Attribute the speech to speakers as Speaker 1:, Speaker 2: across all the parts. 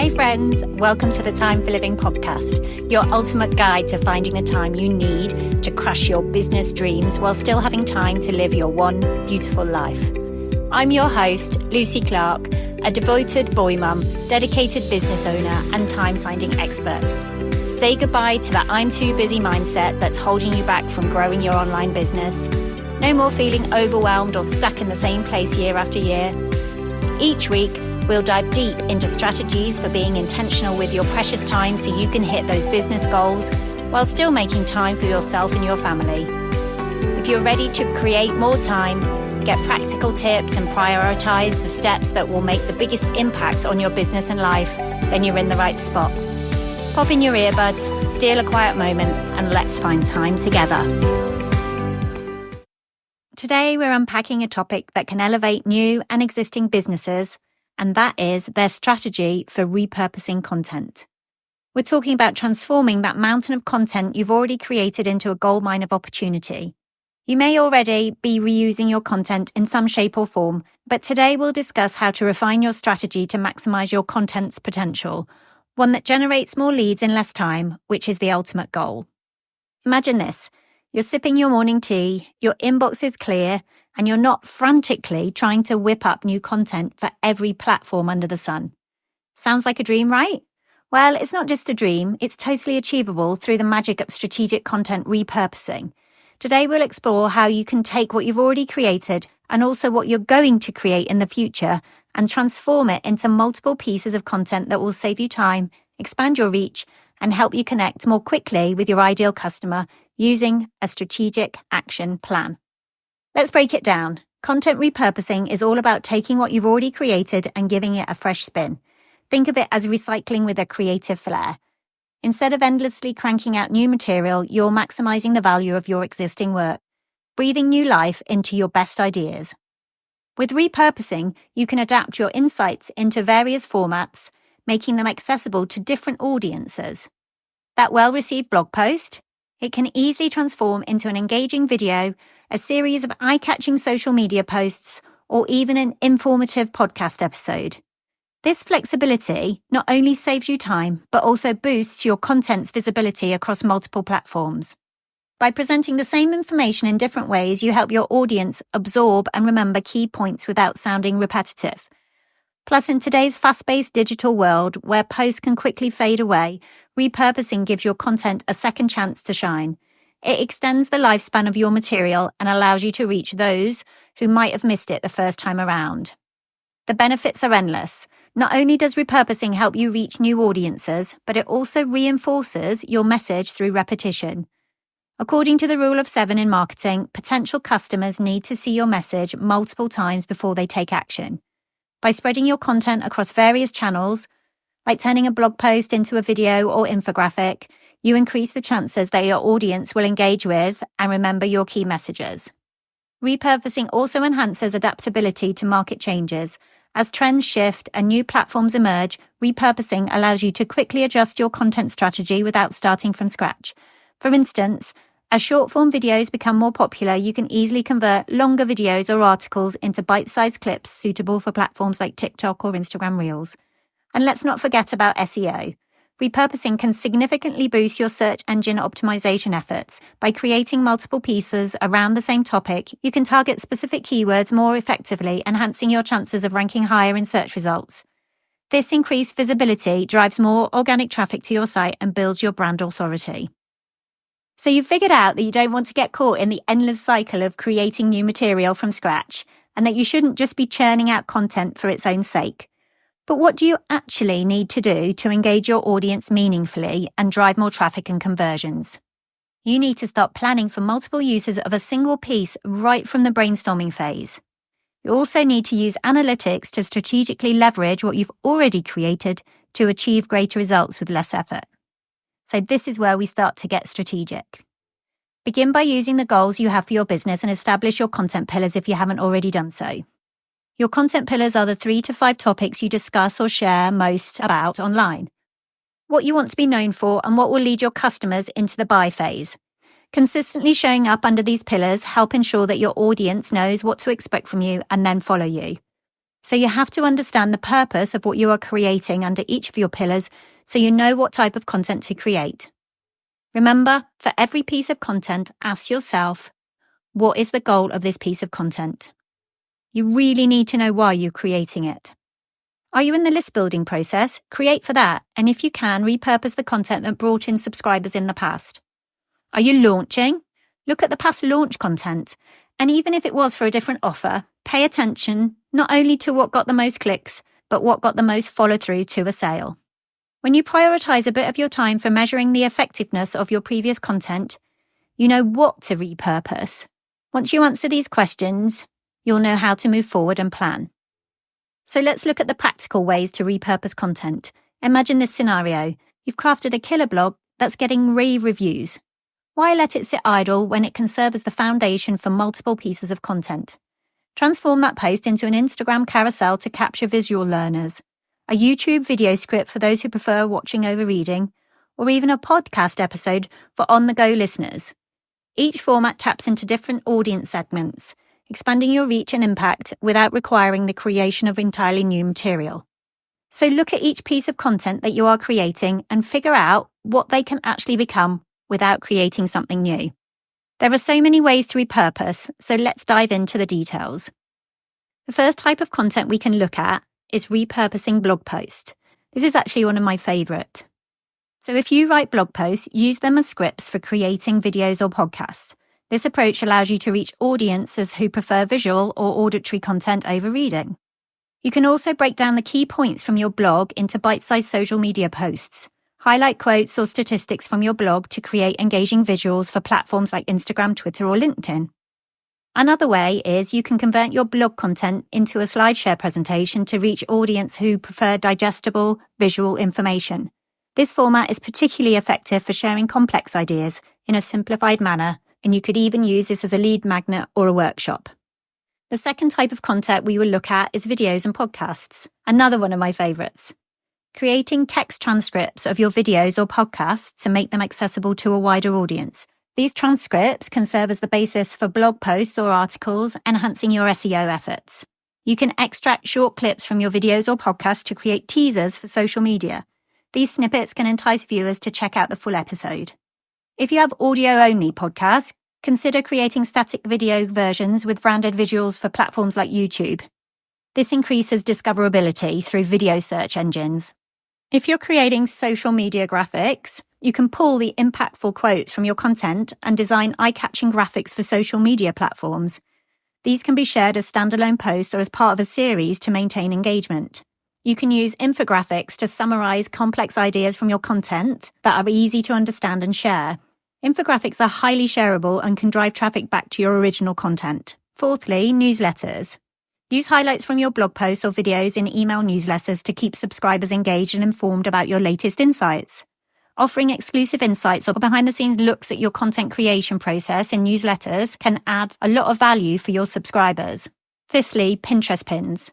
Speaker 1: Hey friends, welcome to the Time for Living podcast, your ultimate guide to finding the time you need to crush your business dreams while still having time to live your one beautiful life. I'm your host, Lucy Clark, a devoted boy mum, dedicated business owner and time-finding expert. Say goodbye to the I'm too busy mindset that's holding you back from growing your online business. No more feeling overwhelmed or stuck in the same place year after year. Each week, we'll dive deep into strategies for being intentional with your precious time so you can hit those business goals while still making time for yourself and your family. If you're ready to create more time, get practical tips and prioritize the steps that will make the biggest impact on your business and life, then you're in the right spot. Pop in your earbuds, steal a quiet moment, and let's find time together. Today, we're unpacking a topic that can elevate new and existing businesses, and that is their strategy for repurposing content. We're talking about transforming that mountain of content you've already created into a goldmine of opportunity. You may already be reusing your content in some shape or form, but today we'll discuss how to refine your strategy to maximize your content's potential, one that generates more leads in less time, which is the ultimate goal. Imagine this. You're sipping your morning tea, your inbox is clear, and you're not frantically trying to whip up new content for every platform under the sun. Sounds like a dream, right? Well, it's not just a dream, it's totally achievable through the magic of strategic content repurposing. Today we'll explore how you can take what you've already created and also what you're going to create in the future and transform it into multiple pieces of content that will save you time, expand your reach, and help you connect more quickly with your ideal customer using a strategic action plan. Let's break it down. Content repurposing is all about taking what you've already created and giving it a fresh spin. Think of it as recycling with a creative flair. Instead of endlessly cranking out new material, you're maximizing the value of your existing work, breathing new life into your best ideas. With repurposing, you can adapt your insights into various formats, making them accessible to different audiences. That well-received blog post? It can easily transform into an engaging video, a series of eye-catching social media posts, or even an informative podcast episode. This flexibility not only saves you time, but also boosts your content's visibility across multiple platforms. By presenting the same information in different ways, you help your audience absorb and remember key points without sounding repetitive. Plus, in today's fast-paced digital world, where posts can quickly fade away, repurposing gives your content a second chance to shine. It extends the lifespan of your material and allows you to reach those who might have missed it the first time around. The benefits are endless. Not only does repurposing help you reach new audiences, but it also reinforces your message through repetition. According to the rule of 7 in marketing, potential customers need to see your message multiple times before they take action. By spreading your content across various channels, like turning a blog post into a video or infographic, you increase the chances that your audience will engage with and remember your key messages. Repurposing also enhances adaptability to market changes. As trends shift and new platforms emerge, repurposing allows you to quickly adjust your content strategy without starting from scratch. For instance, as short-form videos become more popular, you can easily convert longer videos or articles into bite-sized clips suitable for platforms like TikTok or Instagram Reels. And let's not forget about SEO. Repurposing can significantly boost your search engine optimization efforts. By creating multiple pieces around the same topic, you can target specific keywords more effectively, enhancing your chances of ranking higher in search results. This increased visibility drives more organic traffic to your site and builds your brand authority. So you've figured out that you don't want to get caught in the endless cycle of creating new material from scratch, and that you shouldn't just be churning out content for its own sake. But what do you actually need to do to engage your audience meaningfully and drive more traffic and conversions? You need to start planning for multiple uses of a single piece right from the brainstorming phase. You also need to use analytics to strategically leverage what you've already created to achieve greater results with less effort. So this is where we start to get strategic. Begin by using the goals you have for your business and establish your content pillars if you haven't already done so. Your content pillars are the 3 to 5 topics you discuss or share most about online. What you want to be known for and what will lead your customers into the buy phase. Consistently showing up under these pillars help ensure that your audience knows what to expect from you and then follow you. So you have to understand the purpose of what you are creating under each of your pillars so you know what type of content to create. Remember, for every piece of content, ask yourself, what is the goal of this piece of content? You really need to know why you're creating it. Are you in the list building process? Create for that, and if you can, repurpose the content that brought in subscribers in the past. Are you launching? Look at the past launch content, and even if it was for a different offer, pay attention not only to what got the most clicks, but what got the most follow-through to a sale. When you prioritize a bit of your time for measuring the effectiveness of your previous content, you know what to repurpose. Once you answer these questions, you'll know how to move forward and plan. So let's look at the practical ways to repurpose content. Imagine this scenario. You've crafted a killer blog that's getting rave reviews. Why let it sit idle when it can serve as the foundation for multiple pieces of content? Transform that post into an Instagram carousel to capture visual learners, a YouTube video script for those who prefer watching over reading, or even a podcast episode for on-the-go listeners. Each format taps into different audience segments, expanding your reach and impact without requiring the creation of entirely new material. So look at each piece of content that you are creating and figure out what they can actually become without creating something new. There are so many ways to repurpose, so let's dive into the details. The first type of content we can look at is repurposing blog posts. This is actually one of my favourite. So if you write blog posts, use them as scripts for creating videos or podcasts. This approach allows you to reach audiences who prefer visual or auditory content over reading. You can also break down the key points from your blog into bite-sized social media posts. Highlight quotes or statistics from your blog to create engaging visuals for platforms like Instagram, Twitter, or LinkedIn. Another way is you can convert your blog content into a SlideShare presentation to reach audience who prefer digestible visual information. This format is particularly effective for sharing complex ideas in a simplified manner, and you could even use this as a lead magnet or a workshop. The second type of content we will look at is videos and podcasts, another one of my favourites. Creating text transcripts of your videos or podcasts to make them accessible to a wider audience. These transcripts can serve as the basis for blog posts or articles, enhancing your SEO efforts. You can extract short clips from your videos or podcasts to create teasers for social media. These snippets can entice viewers to check out the full episode. If you have audio-only podcasts, consider creating static video versions with branded visuals for platforms like YouTube. This increases discoverability through video search engines. If you're creating social media graphics, you can pull the impactful quotes from your content and design eye-catching graphics for social media platforms. These can be shared as standalone posts or as part of a series to maintain engagement. You can use infographics to summarize complex ideas from your content that are easy to understand and share. Infographics are highly shareable and can drive traffic back to your original content. Fourthly, newsletters. Use highlights from your blog posts or videos in email newsletters to keep subscribers engaged and informed about your latest insights. Offering exclusive insights or behind-the-scenes looks at your content creation process in newsletters can add a lot of value for your subscribers. Fifthly, Pinterest pins.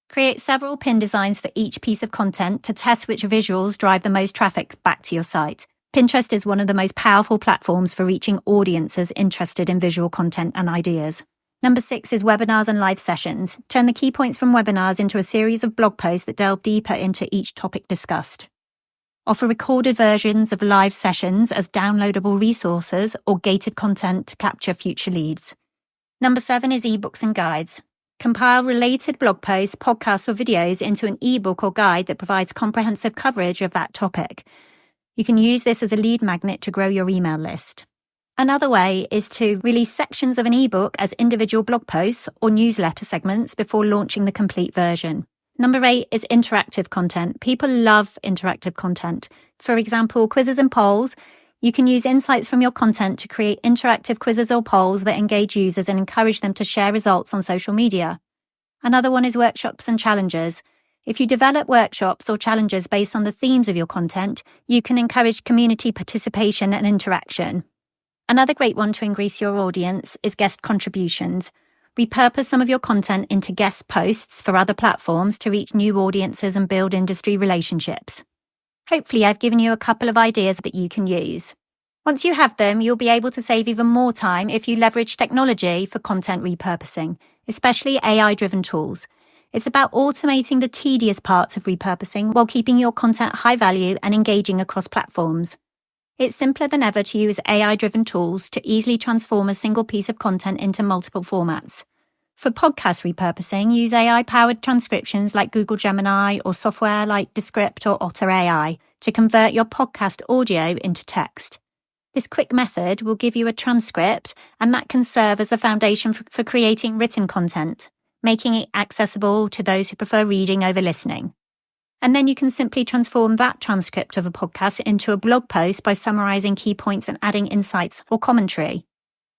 Speaker 1: Create several pin designs for each piece of content to test which visuals drive the most traffic back to your site. Pinterest is one of the most powerful platforms for reaching audiences interested in visual content and ideas. Number 6 is webinars and live sessions. Turn the key points from webinars into a series of blog posts that delve deeper into each topic discussed. Offer recorded versions of live sessions as downloadable resources or gated content to capture future leads. Number 7 is ebooks and guides. Compile related blog posts, podcasts, or videos into an ebook or guide that provides comprehensive coverage of that topic. You can use this as a lead magnet to grow your email list. Another way is to release sections of an ebook as individual blog posts or newsletter segments before launching the complete version. Number 8 is interactive content. People love interactive content. For example, quizzes and polls. You can use insights from your content to create interactive quizzes or polls that engage users and encourage them to share results on social media. Another one is workshops and challenges. If you develop workshops or challenges based on the themes of your content, you can encourage community participation and interaction. Another great one to increase your audience is guest contributions. Repurpose some of your content into guest posts for other platforms to reach new audiences and build industry relationships. Hopefully, I've given you a couple of ideas that you can use. Once you have them, you'll be able to save even more time if you leverage technology for content repurposing, especially AI-driven tools. It's about automating the tedious parts of repurposing while keeping your content high value and engaging across platforms. It's simpler than ever to use AI-driven tools to easily transform a single piece of content into multiple formats. For podcast repurposing, use AI-powered transcriptions like Google Gemini or software like Descript or Otter AI to convert your podcast audio into text. This quick method will give you a transcript, and that can serve as the foundation for creating written content, making it accessible to those who prefer reading over listening. And then you can simply transform that transcript of a podcast into a blog post by summarizing key points and adding insights or commentary.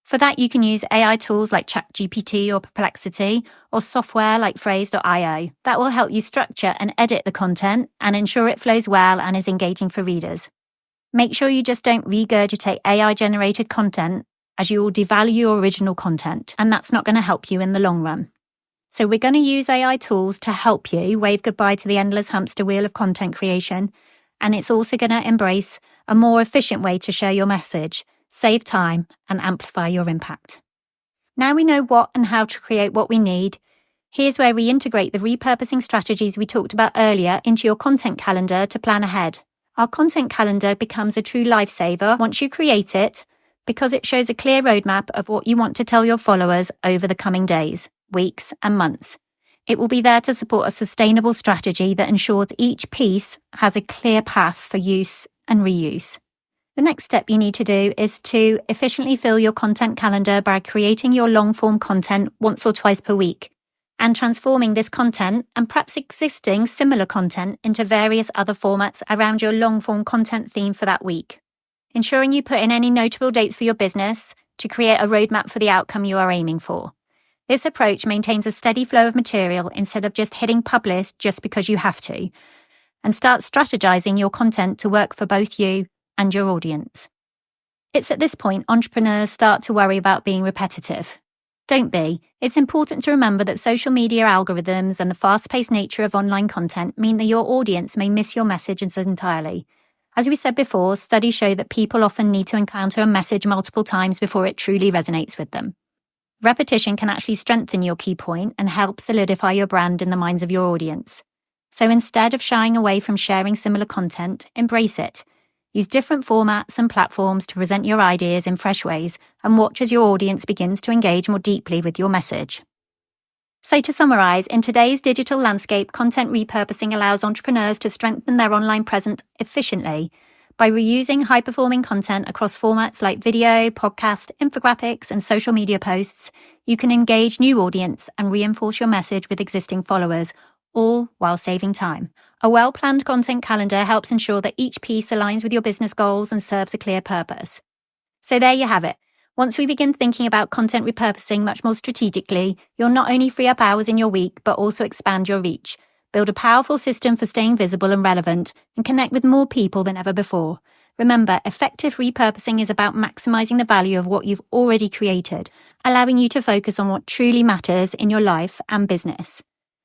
Speaker 1: For that, you can use AI tools like ChatGPT or Perplexity, or software like Phrase.io. That will help you structure and edit the content and ensure it flows well and is engaging for readers. Make sure you just don't regurgitate AI-generated content, as you will devalue your original content, and that's not going to help you in the long run. So we're going to use AI tools to help you wave goodbye to the endless hamster wheel of content creation, and it's also going to embrace a more efficient way to share your message, save time, and amplify your impact. Now we know what and how to create what we need. Here's where we integrate the repurposing strategies we talked about earlier into your content calendar to plan ahead. Our content calendar becomes a true lifesaver once you create it, because it shows a clear roadmap of what you want to tell your followers over the coming days, weeks, and months. It will be there to support a sustainable strategy that ensures each piece has a clear path for use and reuse. The next step you need to do is to efficiently fill your content calendar by creating your long-form content once or twice per week and transforming this content and perhaps existing similar content into various other formats around your long-form content theme for that week. Ensuring you put in any notable dates for your business to create a roadmap for the outcome you are aiming for. This approach maintains a steady flow of material instead of just hitting publish just because you have to, and start strategizing your content to work for both you and your audience. It's at this point entrepreneurs start to worry about being repetitive. Don't be. It's important to remember that social media algorithms and the fast-paced nature of online content mean that your audience may miss your messages entirely. As we said before, studies show that people often need to encounter a message multiple times before it truly resonates with them. Repetition can actually strengthen your key point and help solidify your brand in the minds of your audience. So instead of shying away from sharing similar content, embrace it. Use different formats and platforms to present your ideas in fresh ways and watch as your audience begins to engage more deeply with your message. So to summarize, in today's digital landscape, content repurposing allows entrepreneurs to strengthen their online presence efficiently. By reusing high-performing content across formats like video, podcast, infographics, and social media posts, you can engage new audience and reinforce your message with existing followers, all while saving time. A well-planned content calendar helps ensure that each piece aligns with your business goals and serves a clear purpose. So there you have it. Once we begin thinking about content repurposing much more strategically, you'll not only free up hours in your week, but also expand your reach, build a powerful system for staying visible and relevant, and connect with more people than ever before. Remember, effective repurposing is about maximizing the value of what you've already created, allowing you to focus on what truly matters in your life and business.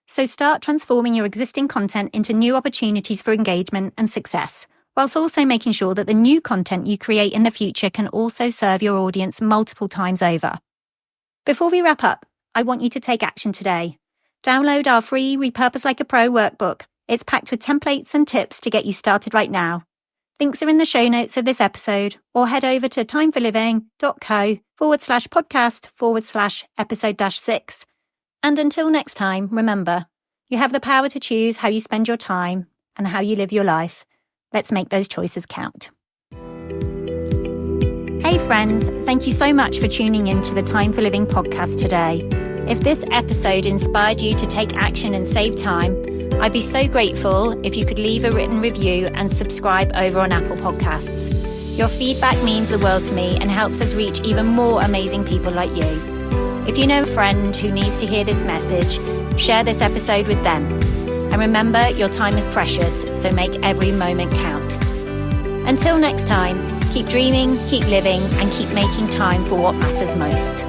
Speaker 1: So start transforming your existing content into new opportunities for engagement and success, whilst also making sure that the new content you create in the future can also serve your audience multiple times over. Before we wrap up, I want you to take action today. Download our free Repurpose Like a Pro workbook. It's packed with templates and tips to get you started right now. Links are in the show notes of this episode, or head over to timeforliving.co/podcast/episode-6. And until next time, remember, you have the power to choose how you spend your time and how you live your life. Let's make those choices count. Hey friends, thank you so much for tuning in to the Time for Living podcast today. If this episode inspired you to take action and save time, I'd be so grateful if you could leave a written review and subscribe over on Apple Podcasts. Your feedback means the world to me and helps us reach even more amazing people like you. If you know a friend who needs to hear this message, share this episode with them. And remember, your time is precious, so make every moment count. Until next time, keep dreaming, keep living, and keep making time for what matters most.